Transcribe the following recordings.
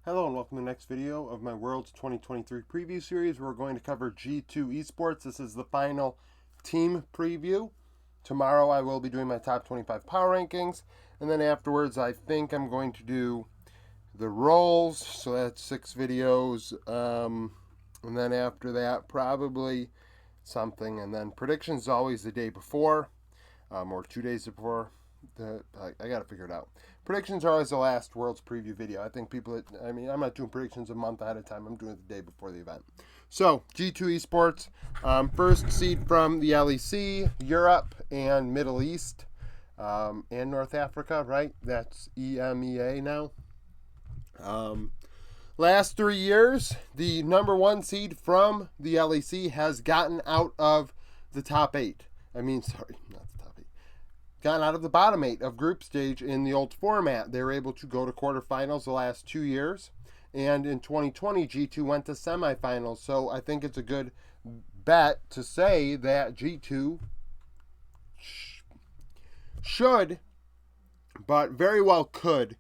Hello and welcome to the next video of my Worlds 2023 preview series. We're going to cover G2 Esports. This is the final team preview. Tomorrow I will be doing my top 25 power rankings. And then afterwards I think I'm going to do the roles. So that's 6 videos. And then after that probably something. And then predictions is always the day before or 2 days before. I got to figure it out. Predictions are always the last Worlds preview video. I think I'm not doing predictions a month ahead of time. I'm doing it the day before the event. So, G2 Esports, first seed from the LEC, Europe, and Middle East, and North Africa, right? That's EMEA now. Last 3 years, the number 1 seed from the LEC has gotten out of the top 8. Gotten out of the bottom 8 of group stage in the old format. They were able to go to quarterfinals the last 2 years. And in 2020, G2 went to semifinals. So I think it's a good bet to say that G2 should, but very well could,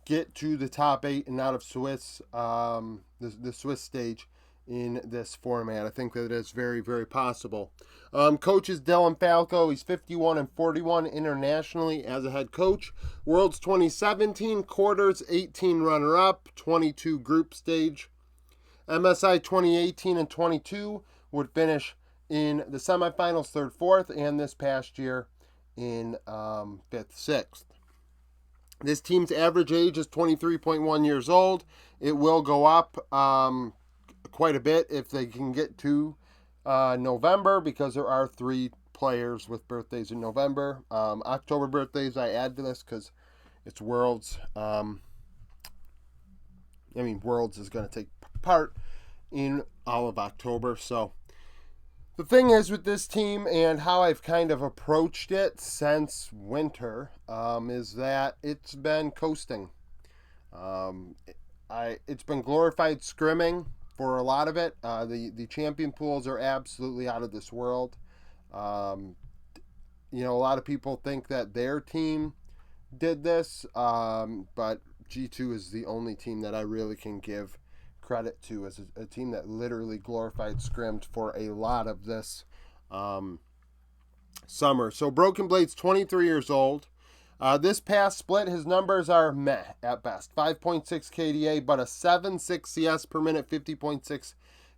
get to the top 8 and out of Swiss, the Swiss stage in this format. I think that is very, very possible. Coach is Dylan Falco. He's 51-41 internationally as a head coach. Worlds 2017, quarters 18 runner-up, 22 group stage. MSI 2018 and 22 would finish in the semifinals 3rd, 4th, and this past year in 5th, 6th. This team's average age is 23.1 years old. It will go up quite a bit if they can get to November, because there are 3 players with birthdays in November. October birthdays I add to this because it's Worlds. Worlds is going to take part in all of October. So the thing is with this team and how I've kind of approached it since winter is that it's been coasting. It's been glorified scrimming for a lot of it. The champion pools are absolutely out of this world. A lot of people think that their team did this, but G2 is the only team that I really can give credit to as a team that literally glorified scrimmed for a lot of this summer. So Broken Blade's 23 years old. This past split, his numbers are meh at best. 5.6 KDA, but a 7.6 CS per minute, 50.6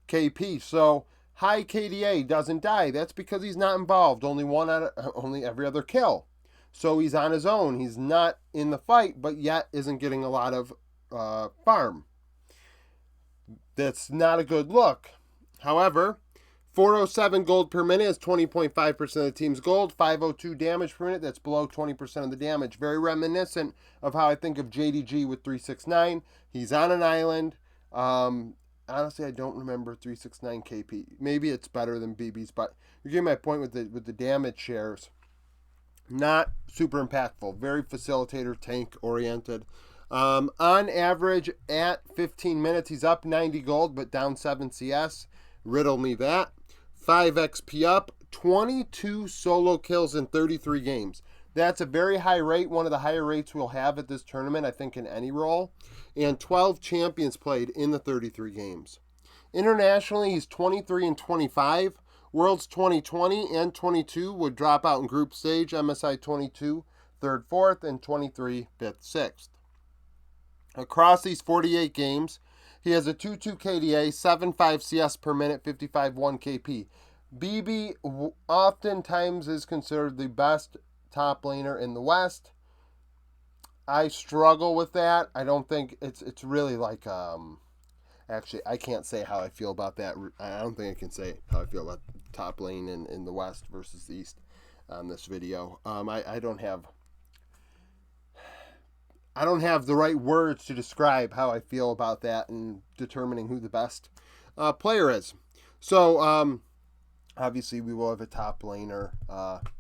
KP. So high KDA doesn't die. That's because he's not involved. Only every other kill. So he's on his own. He's not in the fight, but yet isn't getting a lot of farm. That's not a good look. However, 407 gold per minute is 20.5% of the team's gold. 502 damage per minute, that's below 20% of the damage. Very reminiscent of how I think of JDG with 369. He's on an island. Honestly, I don't remember 369 KP. Maybe it's better than BB's, but you're getting my point with the damage shares. Not super impactful. Very facilitator, tank oriented. On average, at 15 minutes, he's up 90 gold, but down 7 CS. Riddle me that. 5 XP up, 22 solo kills in 33 games. That's a very high rate, one of the higher rates we'll have at this tournament, I think, in any role. And 12 champions played in the 33 games. Internationally, he's 23-25. Worlds 2020 and 22 would drop out in group stage. MSI 22, 3rd, 4th, and 23, 5th, 6th. Across these 48 games, he has a 2.2 KDA, 7.5 CS per minute, 55.1 KP. BB oftentimes is considered the best top laner in the West. I struggle with that. I don't think it's really like actually I can't say how I feel about that. I don't think I can say how I feel about top lane in the West versus the East on this video. I don't have the right words to describe how I feel about that and determining who the best player is. So, obviously, we will have a top laner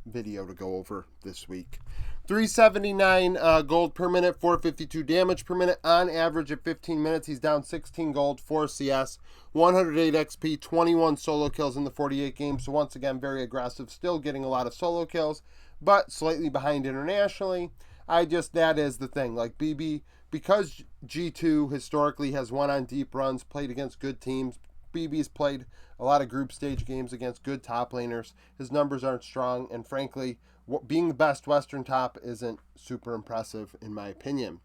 video to go over this week. 379 gold per minute, 452 damage per minute. On average at 15 minutes, he's down 16 gold, 4 CS, 108 XP, 21 solo kills in the 48 games. So once again, very aggressive, still getting a lot of solo kills, but slightly behind internationally. That is the thing. Like BB because G2 historically has won on deep runs, played against good teams, BB's played a lot of group stage games against good top laners. His numbers aren't strong, and frankly, being the best Western top isn't super impressive in my opinion.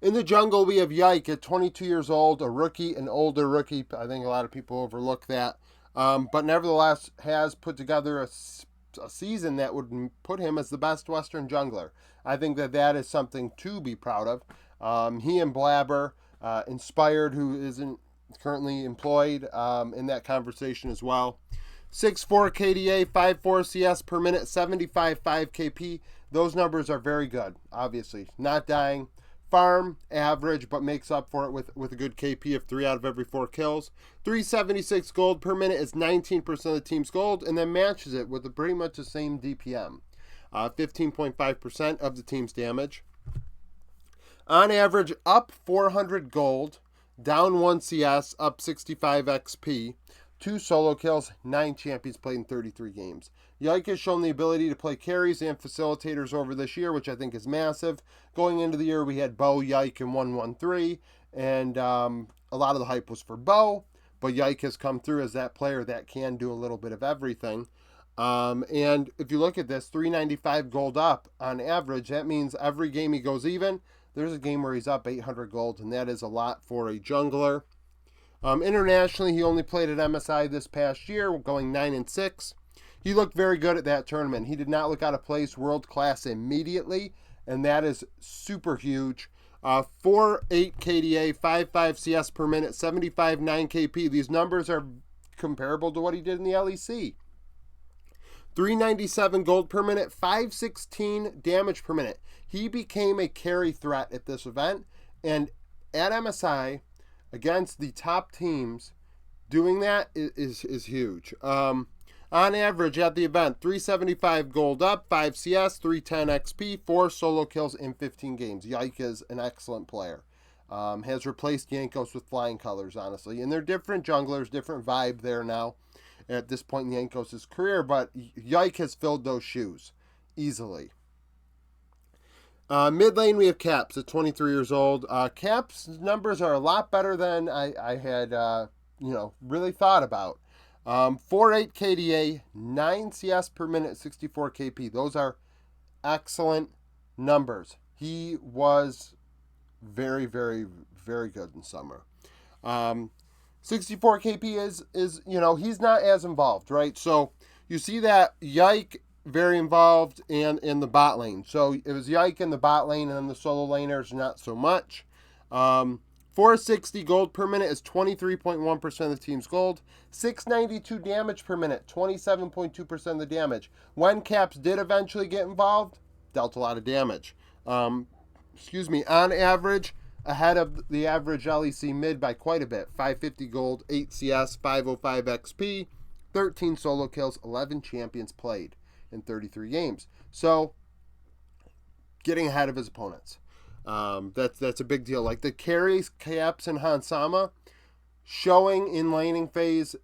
In the jungle, we have Yike at 22 years old, a rookie, an older rookie. I think a lot of people overlook that. But nevertheless, has put together a season that would put him as the best Western jungler. I think that is something to be proud of. He and Blabber, Inspired, who isn't currently employed, in that conversation as well. 6'4 KDA, 5'4 CS per minute, 75.5 KP. Those numbers are very good, obviously. Not dying. Farm, average, but makes up for it with a good KP of 3 out of every 4 kills. 376 gold per minute is 19% of the team's gold, and then matches it with pretty much the same DPM. 15.5% of the team's damage. On average, up 400 gold, down 1 CS, up 65 XP. 2 solo kills, 9 champions played in 33 games. Yike has shown the ability to play carries and facilitators over this year, which I think is massive. Going into the year, we had Bo, Yike, and 113, and a lot of the hype was for Bo, but Yike has come through as that player that can do a little bit of everything. And if you look at this, 395 gold up on average, that means every game he goes even. There's a game where he's up 800 gold, and that is a lot for a jungler. Internationally, he only played at MSI this past year, going 9-6. He looked very good at that tournament. He did not look out of place, world class immediately, and that is super huge. 4.8 KDA, 5.5 CS per minute, 75.9 KP. These numbers are comparable to what he did in the LEC. 397 gold per minute, 516 damage per minute. He became a carry threat at this event, and at MSI, against the top teams, doing that is huge. On average at the event, 375 gold up, 5 CS, 310 XP, 4 solo kills in 15 games. Yike is an excellent player. Has replaced Jankos with flying colors, honestly. And they're different junglers, different vibe there now at this point in Jankos' career, but Yike has filled those shoes easily. Mid lane, we have Caps at 23 years old. Caps' numbers are a lot better than I had really thought about. 4.8 KDA, 9 CS per minute, 64 KP. Those are excellent numbers. He was very, very, very good in summer. 64 KP is he's not as involved, right? So you see that Yike very involved in the bot lane. So it was Yike in the bot lane, and then the solo laners not so much. 460 gold per minute is 23.1% of the team's gold. 692 damage per minute, 27.2% of the damage. When Caps did eventually get involved, dealt a lot of damage. On average, ahead of the average LEC mid by quite a bit. 550 gold, 8 CS, 505 XP, 13 solo kills, 11 champions played in 33 games. So, getting ahead of his opponents. That's a big deal. Like the carries, Caps, and Hansama, showing in laning phase,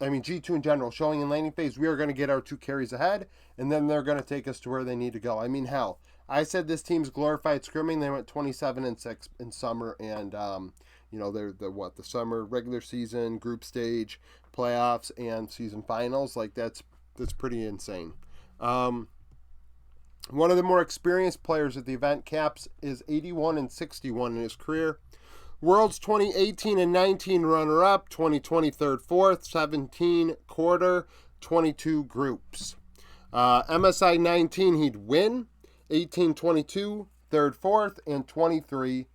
G2 in general, showing in laning phase, we are going to get our 2 carries ahead, and then they're going to take us to where they need to go. Hell, I said this team's glorified scrimming. They went 27-6 in summer, and they're the summer regular season, group stage, playoffs, and season finals. Like that's pretty insane. One of the more experienced players at the event, Caps, is 81-61 in his career. Worlds 2018 and 19 runner-up, 2020 third, fourth, 17 quarter, 22 groups. MSI 19 he'd win, 18-22 third, fourth, and 23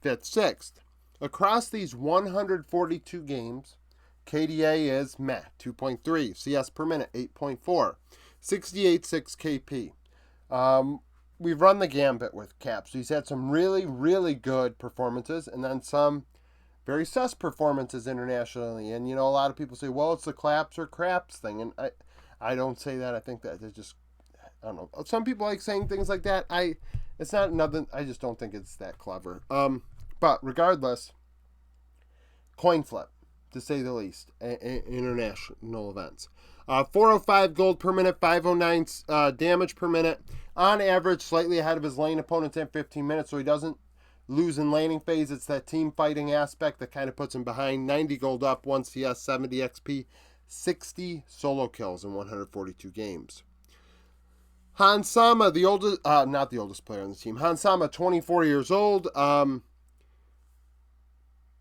fifth, sixth. Across these 142 games, KDA is 2.3, CS per minute 8.4, 68.6 KP. We've run the gambit with Caps. He's had some really, really good performances, and then some very sus performances internationally. And a lot of people say, well, it's the claps or craps thing, and I don't say that. I think that it's just, I don't know. Some people like saying things like that. It's not nothing. I just don't think it's that clever. But regardless, coin flip, to say the least, international events. 405 gold per minute, 509 damage per minute. On average, slightly ahead of his lane opponents at 15 minutes, so he doesn't lose in laning phase. It's that team fighting aspect that kind of puts him behind. 90 gold up, 1 CS, 70 XP, 60 solo kills in 142 games. Hansama, the oldest, not the oldest player on the team. Hansama, 24 years old.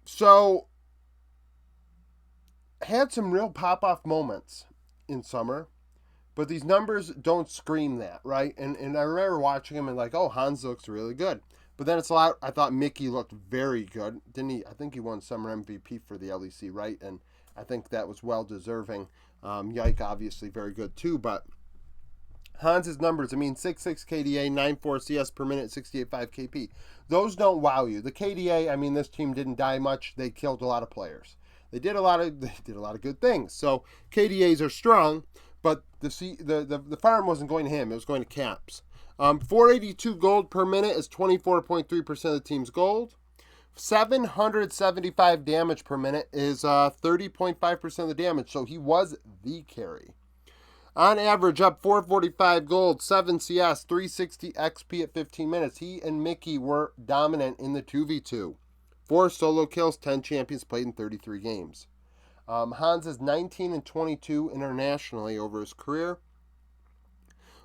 So, had some real pop-off moments in summer, but these numbers don't scream that, right? And I remember watching him and like, oh, Hans looks really good. But then it's a lot. I thought Mickey looked very good, didn't he? I think he won summer MVP for the LEC, right? And I think that was well deserving. Yike obviously very good too, but Hans's numbers, I mean, 6.6 KDA, 9.4 CS per minute, 68.5 KP. Those don't wow you. The KDA, I mean, this team didn't die much. They killed a lot of players. They did a lot of good things. So KDAs are strong, but the farm wasn't going to him. It was going to Caps. 482 gold per minute is 24.3% of the team's gold. 775 damage per minute is 30.5% of the damage. So he was the carry. On average, up 445 gold, 7 CS, 360 XP at 15 minutes. He and Mickey were dominant in the 2v2. 4 solo kills, 10 champions played in 33 games. Hans is 19 and 22 internationally over his career.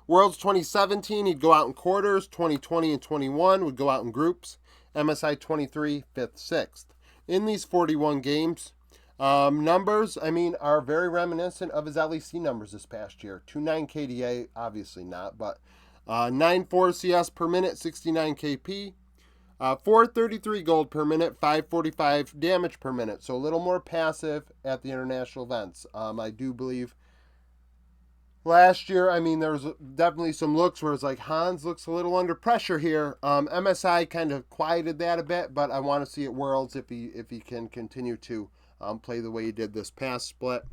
Worlds 2017, he'd go out in quarters. 2020 and 21 would go out in groups. MSI 23, 5th, 6th. In these 41 games, numbers, I mean, are very reminiscent of his LEC numbers this past year. 2.9 KDA, obviously not, but 9.4 CS per minute, 69 KP. 433 gold per minute, 545 damage per minute. So a little more passive at the international events. I do believe last year, I mean, there was definitely some looks where it's like Hans looks a little under pressure here. MSI kind of quieted that a bit, but I want to see at Worlds if he can continue to play the way he did this past split.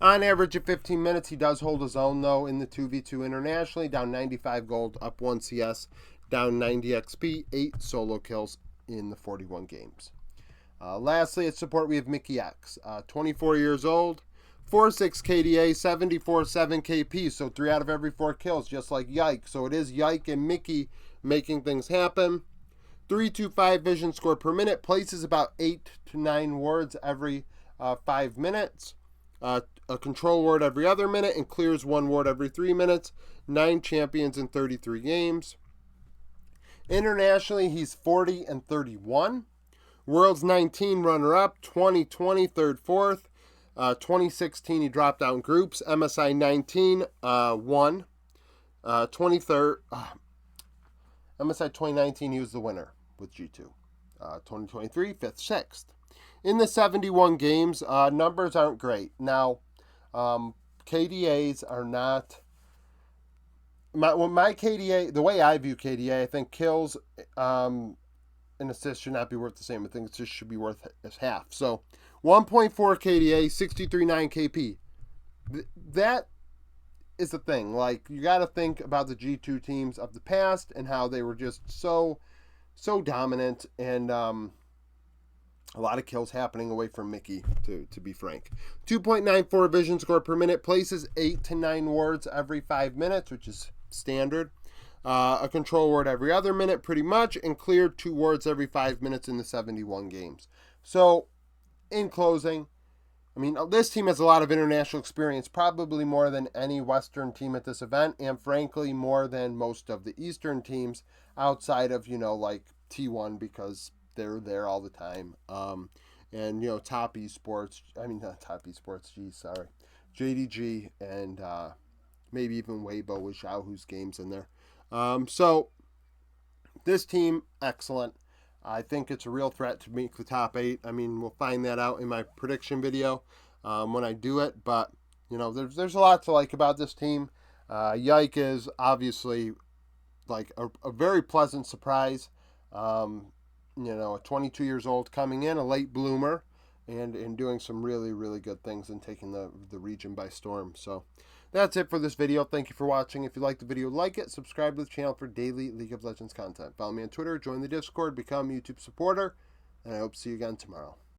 On average at 15 minutes, he does hold his own, though, in the 2v2 internationally. Down 95 gold, up 1 CS, down 90 XP, 8 solo kills in the 41 games. Lastly, at support, we have Mickey X. 24 years old, 4.6 KDA, 74.7 KP, so 3 out of every 4 kills, just like Yike. So it is Yike and Mickey making things happen. 325 vision score per minute, places about 8 to 9 wards every 5 minutes. A control ward every other minute, and clears 1 ward every 3 minutes. 9 champions in 33 games. Internationally, he's 40 and 31. Worlds 19 runner-up, 2020 third, 4th. 2016 he dropped out in groups. MSI 19 won. 23rd MSI 2019 he was the winner with G2. 2023 5th, 6th. In the 71 games, numbers aren't great. Now, KDAs are not. My KDA, the way I view KDA, I think kills and assists should not be worth the same. I think it just should be worth as half. So 1.4 KDA, 63.9 KP. That is the thing. Like, you got to think about the G2 teams of the past and how they were just so dominant, and a lot of kills happening away from Mickey, to be frank. 2.94 vision score per minute, places 8 to 9 wards every 5 minutes, which is standard. A control ward every other minute, pretty much, and cleared 2 wards every 5 minutes in the 71 games. So, in closing, I mean, this team has a lot of international experience, probably more than any Western team at this event, and frankly, more than most of the Eastern teams outside of, like T1, because they're there all the time. And, Top Esports, not Top Esports, JDG, and maybe even Weibo with Xiaohu's games in there. So, this team, excellent. I think it's a real threat to make the top 8. I mean, we'll find that out in my prediction video when I do it. But, there's a lot to like about this team. Yike is obviously like a very pleasant surprise. A 22 years old coming in, a late bloomer, and doing some really, really good things and taking the region by storm. So that's it for this video. Thank you for watching. If you like the video, like it, subscribe to the channel for daily League of Legends content. Follow me on Twitter, join the Discord, become a YouTube supporter, and I hope to see you again tomorrow.